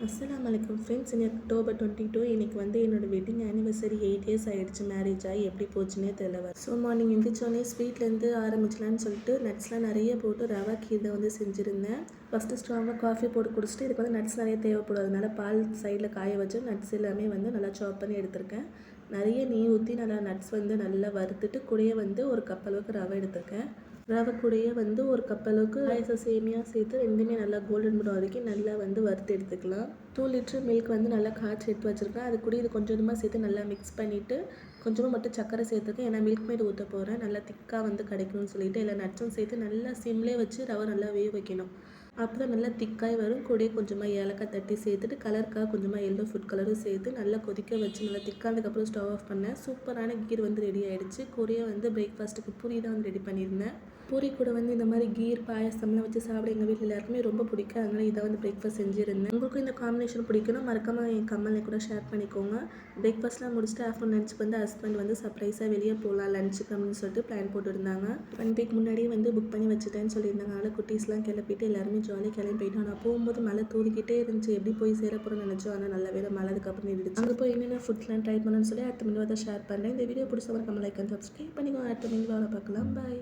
அஸ்ஸலாமு அலைக்கும் ஃப்ரெண்ட்ஸ். இன்னைக்கு அக்டோபர் 22. இன்னைக்கு வந்து என்னோட வெட்டிங் ஆனிவர்சரி 8 இயர்ஸ் ஆகிடுச்சு. மேரேஜ் ஆகி எப்படி போச்சுன்னே தெரியல. ஸோ மார்னிங் எழுந்திரிச்சோடனே ஸ்வீட்லேருந்து ஆரம்பிச்சலான்னு சொல்லிட்டு நட்ஸ்லாம் நிறைய போட்டு ரவா கீரை வந்து செஞ்சுருந்தேன். ஃபஸ்ட்டு ஸ்ட்ராங்காக காஃபி போட்டு குடிச்சிட்டு இதுக்கு வந்து நட்ஸ் நிறைய தேவைப்படும். அதனால பால் சைடில் காய வச்சு நட்ஸ் எல்லாமே வந்து நல்லா சாப் பண்ணி எடுத்திருக்கேன். நிறைய நெய் ஊற்றி நல்லா நட்ஸ் வந்து நல்லா வறுத்துட்டு கூடயே வந்து ஒரு கப் அளவுக்கு ரவை எடுத்திருக்கேன். ரவை கூடயே வந்து ஒரு கப் அளவுக்கு பாயசம் சேமியா சேர்த்து ரெண்டுமே நல்லா கோல்டன் ப்ரௌன் வரைக்கும் நல்லா வந்து வறுத்து எடுத்துக்கலாம். 2 லிட்டர் மில்க் வந்து நல்லா காய்ச்சி எடுத்து வச்சுருக்கேன். அது கூட இது கொஞ்சமாக சேர்த்து நல்லா மிக்ஸ் பண்ணிவிட்டு கொஞ்சமாக மட்டும் சக்கரை சேர்த்துருக்கேன். ஏன்னா மில்க் மேட் ஊற்ற போகிறேன். நல்லா திக்காக வந்து கிடைக்கணும்னு சொல்லிட்டு எல்லா நட்ஸும் சேர்த்து நல்லா சிம்லேயே வச்சு ரவை நல்லா வேக வைக்கணும். அப்போ தான் நல்லா திக்காய் வரும். கூடயே கொஞ்சமாக ஏலக்காய் தட்டி சேர்த்துட்டு கலருக்காக கொஞ்சமாக எல்லோ ஃபுட் கலரும் சேர்த்து நல்லா கொதிக்க வச்சு நல்லா திக்கானதுக்கப்புறம் ஸ்டவ் ஆஃப் பண்ணேன். சூப்பரான கீர் வந்து ரெடி ஆகிடுச்சு. கூடயே வந்து பிரேக்ஃபாஸ்ட்டுக்கு பூரி தான் வந்து ரெடி பண்ணியிருந்தேன். பூரி கூட வந்து இந்த மாதிரி கீர் பாயசம்லாம் வச்சு சாப்பிட எங்கள் வீட்டில் எல்லாருக்குமே ரொம்ப பிடிக்கும். அதனால் இதை வந்து பிரேக்ஃபாஸ்ட் செஞ்சுருந்தேன். உங்களுக்கும் இந்த காம்பினேஷன் பிடிக்கணும் மறக்காமல் என் கமெண்ட்ல கூட ஷேர் பண்ணிக்கோங்க. பிரேக்ஃபாஸ்ட்லாம் முடிச்சுட்டு ஆஃப்டர்நூன் லஞ்சுக்கு வந்து ஹஸ்பண்ட் வந்து சர்ப்ரைஸாக வெளியே போகலாம் லஞ்சுக்கு அப்படின்னு சொல்லிட்டு பிளான் போட்டுருந்தாங்க. 1 வீக் முன்னாடியே வந்து புக் பண்ணி வச்சுட்டேன்னு சொல்லியிருந்தாங்க. அதனால் குட்டீஸ்லாம் கிளப்பிட்டு எல்லாருமே ஜாலியாக கிளம்பி போயிட்டோம். நான் போகும்போது மழை தூரிக்கிட்டே இருந்துச்சு. எப்படி போய் சேர போகிறோம்னு நினச்சோம். ஆனால் நல்ல வேலை மழைக்கு இருந்துச்சு. அங்கே போய் என்னென்ன ஃபுட்ஸ்லாம் ட்ரை பண்ணணும்னு சொல்லி அடுத்த மினிவாக தான் ஷேர் பண்ணுறேன். இந்த வீடியோ பிடிச்சவங்க கமெண்ட் லைக் அண்ட் சப்ஸ்கிரைப் பண்ணிக்கோங்க. அடுத்த மினிவாவில் பார்க்கலாம். பாய்.